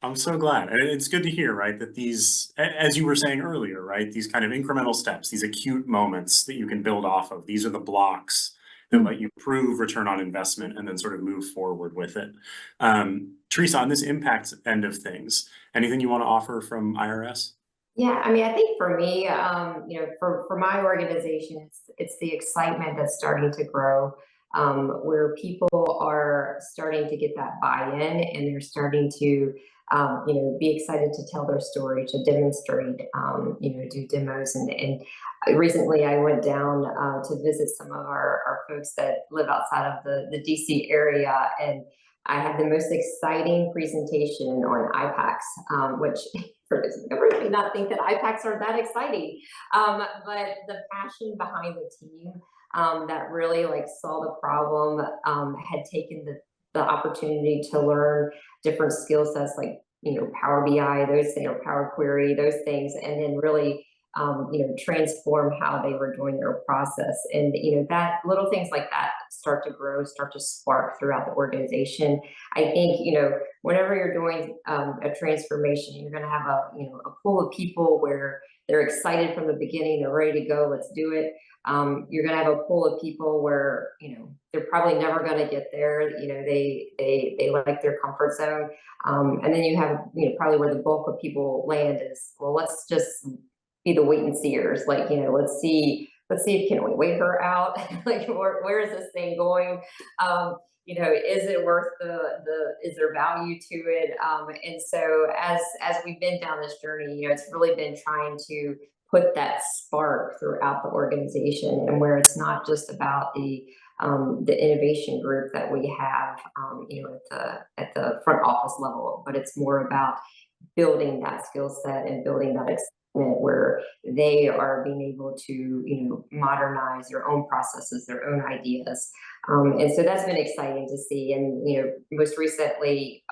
I'm so glad. And it's good to hear, right, that these, as you were saying earlier, right, these kind of incremental steps, these acute moments that you can build off of, these are the blocks that let you prove return on investment and then sort of move forward with it. Teresa, on this impact end of things, anything you want to offer from IRS? Yeah, I mean, I think for me, for my organization, it's the excitement that's starting to grow, where people are starting to get that buy-in and they're starting to, be excited to tell their story, to demonstrate, do demos. And recently I went down to visit some of our folks that live outside of the DC area, and I had the most exciting presentation on IPACs, which for those who may not think that IPACs are that exciting, but the passion behind the team that really saw the problem, had taken the opportunity to learn different skill sets like Power BI, those things, or Power Query, those things, and then really transform how they were doing their process. And, that little things like that start to grow, start to spark throughout the organization. I think, whenever you're doing a transformation, you're going to have a pool of people where they're excited from the beginning, they're ready to go, let's do it. You're going to have a pool of people where, they're probably never going to get there. They like their comfort zone. And then you have, probably where the bulk of people land is, well, let's just be the wait and seers. Let's see if can we wait her out? Where is this thing going? Is it worth is there value to it? And so as we've been down this journey, it's really been trying to put that spark throughout the organization, and where it's not just about the innovation group that we have, at the front office level, but it's more about building that skill set and building that excitement where they are being able to, modernize their own processes, their own ideas. And so that's been exciting to see. And, most recently,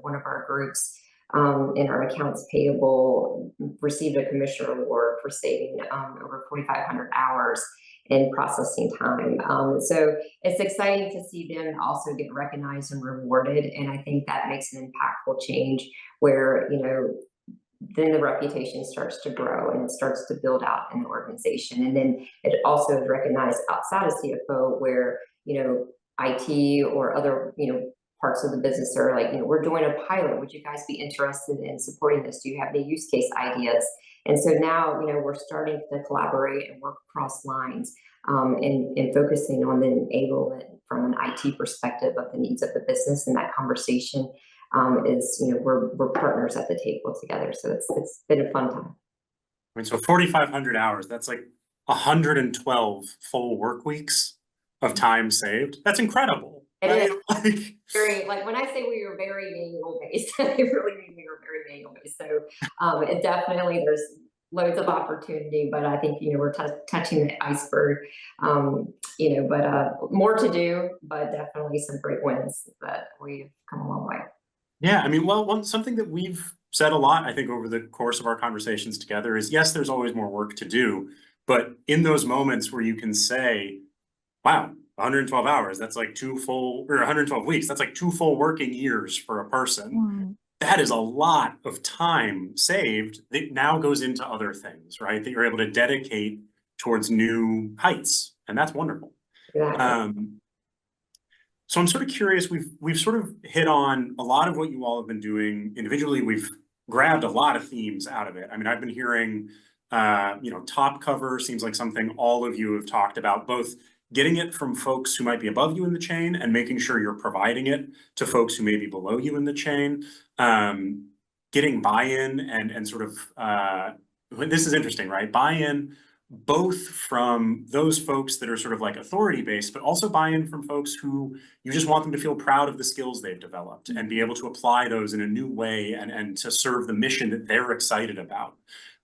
one of our groups in our accounts payable received a commissioner award for saving over 4,500 hours in processing time. So it's exciting to see them also get recognized and rewarded. And I think that makes an impactful change where, then the reputation starts to grow and it starts to build out in the organization. And then it also is recognized outside of CFO where, IT or other, parts of the business are like, we're doing a pilot. Would you guys be interested in supporting this? Do you have any use case ideas? And so now, we're starting to collaborate and work across lines and focusing on the enablement from an IT perspective of the needs of the business. And that conversation is, we're partners at the table together. So it's been a fun time. I mean, so 4,500 hours, that's like 112 full work weeks of time saved. That's incredible. Right? Like when I say we were very manual based, I really mean we were very manual based. So it definitely, there's loads of opportunity, but I think, we're touching the iceberg, but more to do, but definitely some great wins that we've come a long way. Yeah, I mean, well, something that we've said a lot, I think, over the course of our conversations together is, yes, there's always more work to do, but in those moments where you can say, wow, 112 hours, that's like 112 weeks, that's like 2 full working years for a person. That is a lot of time saved that now goes into other things, right? That you're able to dedicate towards new heights, and that's wonderful. Exactly. So I'm sort of curious, we've sort of hit on a lot of what you all have been doing individually. We've grabbed a lot of themes out of it. I mean, I've been hearing, top cover seems like something all of you have talked about, both getting it from folks who might be above you in the chain and making sure you're providing it to folks who may be below you in the chain, getting buy-in and sort of, this is interesting, right? Buy-in both from those folks that are sort of like authority-based, but also buy-in from folks who you just want them to feel proud of the skills they've developed and be able to apply those in a new way and to serve the mission that they're excited about,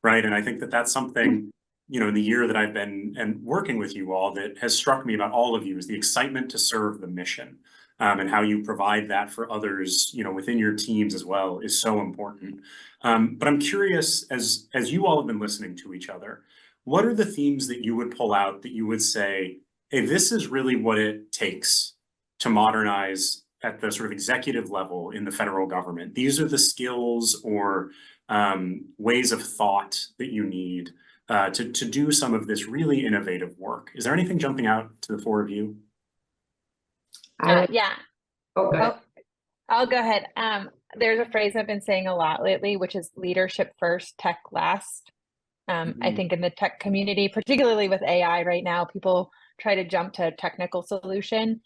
right? And I think that that's something, in the year that I've been working with you all that has struck me about all of you is the excitement to serve the mission, and how you provide that for others, within your teams as well is so important. But I'm curious, as you all have been listening to each other, what are the themes that you would pull out that you would say, hey, this is really what it takes to modernize at the sort of executive level in the federal government? These are the skills or ways of thought that you need to do some of this really innovative work. Is there anything jumping out to the 4 of you? Yeah. I'll go ahead. There's a phrase I've been saying a lot lately, which is leadership first, tech last. I think in the tech community, particularly with AI right now, people try to jump to a technical solution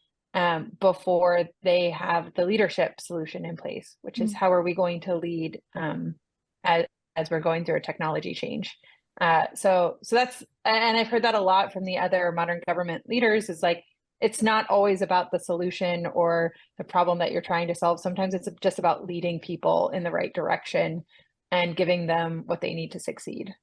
before they have the leadership solution in place, which is how are we going to lead as we're going through a technology change. So that's, and I've heard that a lot from the other modern government leaders, is like, it's not always about the solution or the problem that you're trying to solve. Sometimes it's just about leading people in the right direction and giving them what they need to succeed.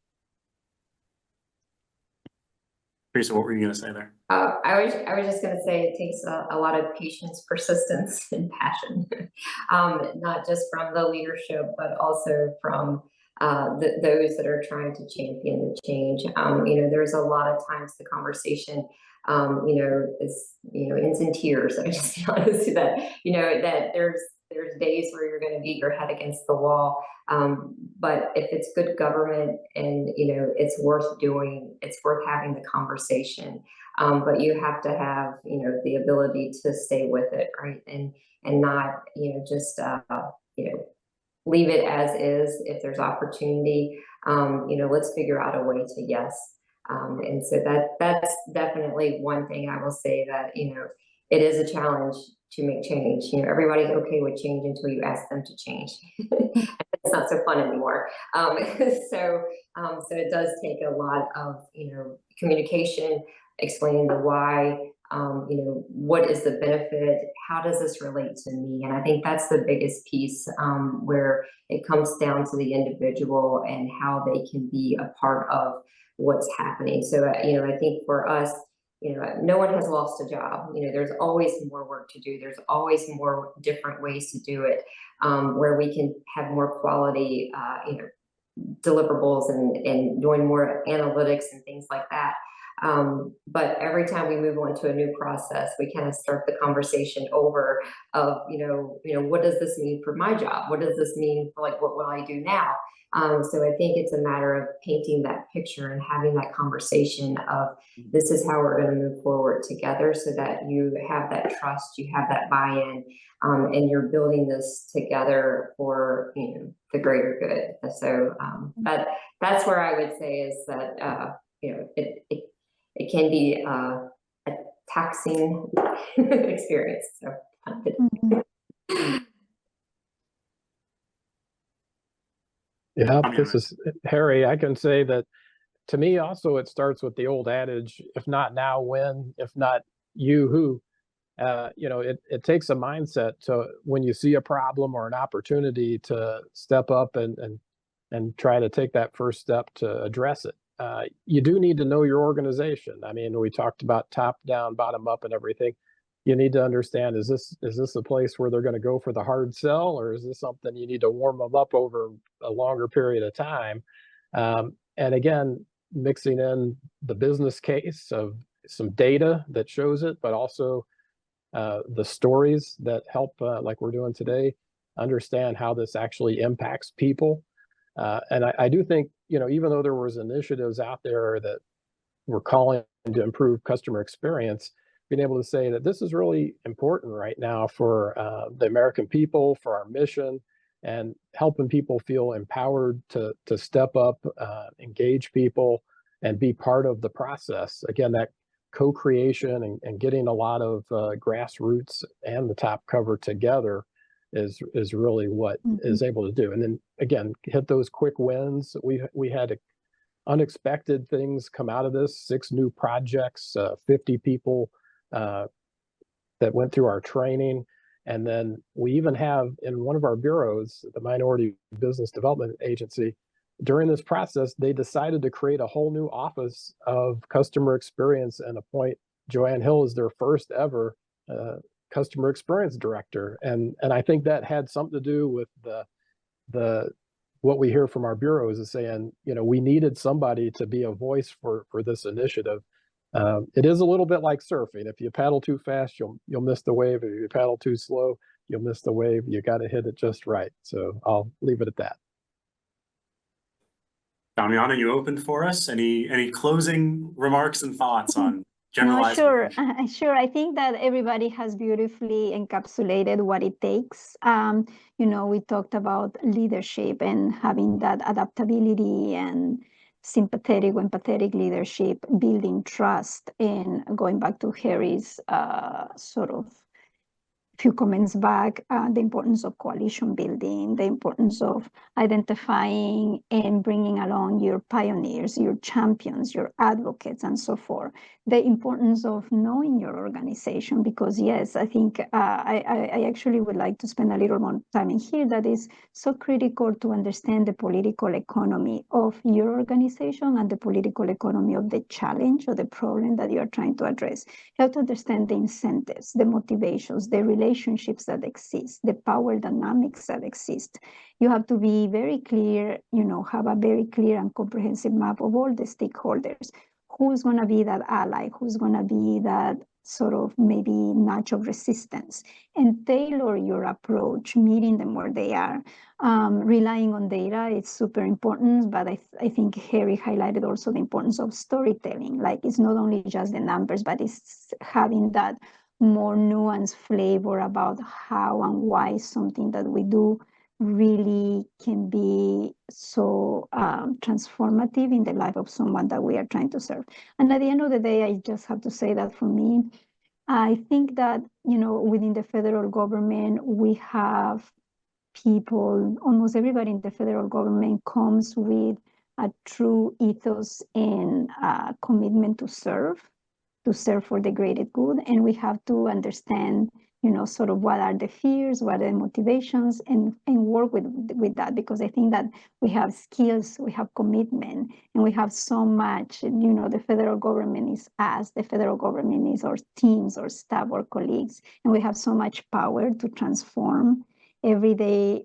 Teresa, what were you going to say there? I was just going to say it takes a lot of patience, persistence, and passion, not just from the leadership, but also from those that are trying to champion the change. There's a lot of times the conversation, ends in tears. I just be honest with that. That there's days where you're going to beat your head against the wall. But if it's good government and, it's worth doing, it's worth having the conversation. But you have to have, the ability to stay with it, right? And not, just, leave it as is. If there's opportunity, let's figure out a way to yes. And so that's definitely one thing I will say that, it is a challenge to make change. Everybody's okay with change until you ask them to change. It's not so fun anymore. So it does take a lot of, communication, explaining the why, what is the benefit? How does this relate to me? And I think that's the biggest piece, where it comes down to the individual and how they can be a part of what's happening. So, I think for us, no one has lost a job. There's always more work to do. There's always more different ways to do it, where we can have more quality, deliverables and doing more analytics and things like that. But every time we move on to a new process, we kind of start the conversation over of, what does this mean for my job? What does this mean for like, what will I do now? So I think it's a matter of painting that picture and having that conversation of this is how we're going to move forward together, so that you have that trust, you have that buy-in, and you're building this together for the greater good. So that's where I would say is that it can be a taxing experience. So. Yeah, this is Harry. I can say that to me also it starts with the old adage, if not now, when? If not you, who? It takes a mindset to, when you see a problem or an opportunity, to step up and try to take that first step to address it. You do need to know your organization. I mean, we talked about top down, bottom up, and everything. You need to understand, is this a place where they're going to go for the hard sell, or is this something you need to warm them up over a longer period of time? And again, mixing in the business case of some data that shows it, but also the stories that help, like we're doing today, understand how this actually impacts people. And I do think, even though there was initiatives out there that were calling to improve customer experience, being able to say that this is really important right now for the American people, for our mission, and helping people feel empowered to step up, engage people, and be part of the process. Again, that co-creation and getting a lot of grassroots and the top cover together is really what is able to do. And then again, hit those quick wins. We had unexpected things come out of this: 6 new projects, 50 people that went through our training. And then we even have in one of our bureaus, the Minority Business Development Agency, during this process, they decided to create a whole new office of customer experience and appoint Joanne Hill as their first ever customer experience director. And I think that had something to do with the what we hear from our bureaus is saying, we needed somebody to be a voice for this initiative. It is a little bit like surfing. If you paddle too fast, you'll miss the wave. If you paddle too slow, you'll miss the wave. You got to hit it just right. So I'll leave it at that. Damiana, you opened for us. Any closing remarks and thoughts on generalized? No, sure. I think that everybody has beautifully encapsulated what it takes. We talked about leadership and having that adaptability and sympathetic, empathetic leadership, building trust, and going back to Harry's sort of few comments back, the importance of coalition building, the importance of identifying and bringing along your pioneers, your champions, your advocates, and so forth. The importance of knowing your organization, because yes, I think I actually would like to spend a little more time in here. That is so critical to understand the political economy of your organization and the political economy of the challenge or the problem that you are trying to address. You have to understand the incentives, the motivations, the relationships that exist, the power dynamics that exist. You have to be very clear, have a very clear and comprehensive map of all the stakeholders. Who's going to be that ally? Who's going to be that sort of maybe notch of resistance? And tailor your approach, meeting them where they are. Relying on data is super important, but I think Harry highlighted also the importance of storytelling. Like, it's not only just the numbers, but it's having that more nuanced flavor about how and why something that we do really can be so transformative in the life of someone that we are trying to serve. And at the end of the day, I just have to say that for me, I think that, within the federal government, we have people, almost everybody in the federal government comes with a true ethos and commitment to serve for the greater good. And we have to understand, sort of what are the fears, what are the motivations, and work with that, because I think that we have skills, we have commitment, and we have so much, the federal government is us, the federal government is our teams, our staff, our colleagues, and we have so much power to transform everyday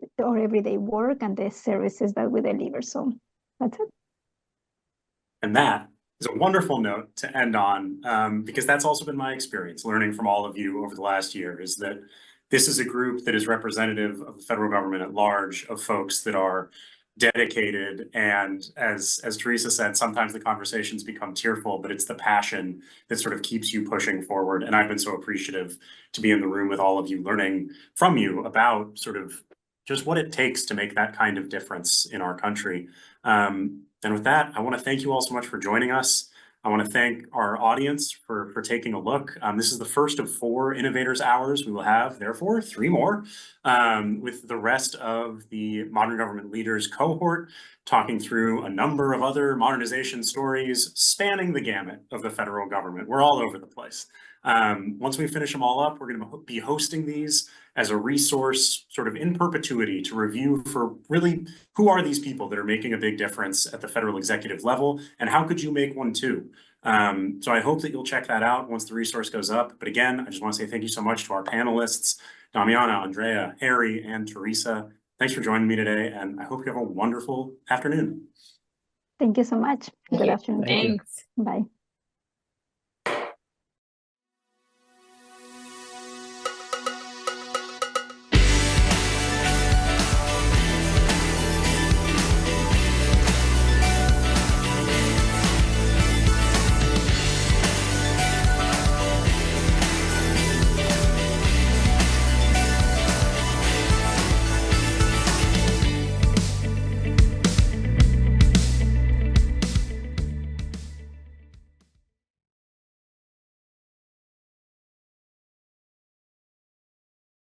work and the services that we deliver. So that's it. And that is a wonderful note to end on, because that's also been my experience learning from all of you over the last year, is that this is a group that is representative of the federal government at large, of folks that are dedicated. And as Teresa said, sometimes the conversations become tearful, but it's the passion that sort of keeps you pushing forward. And I've been so appreciative to be in the room with all of you, learning from you about sort of just what it takes to make that kind of difference in our country. And with that, I want to thank you all so much for joining us. I want to thank our audience for taking a look. This is the first of 4 Innovators Hours. We will have, therefore, 3 more with the rest of the Modern Government Leaders cohort, talking through a number of other modernization stories spanning the gamut of the federal government. We're all over the place. Once we finish them all up, we're going to be hosting these as a resource sort of in perpetuity to review for really who are these people that are making a big difference at the federal executive level, and how could you make one too? So I hope that you'll check that out once the resource goes up. But again, I just want to say thank you so much to our panelists, Damiana, Andrea, Harry, and Teresa. Thanks for joining me today, and I hope you have a wonderful afternoon. Thank you so much. Good afternoon. Thanks. Bye.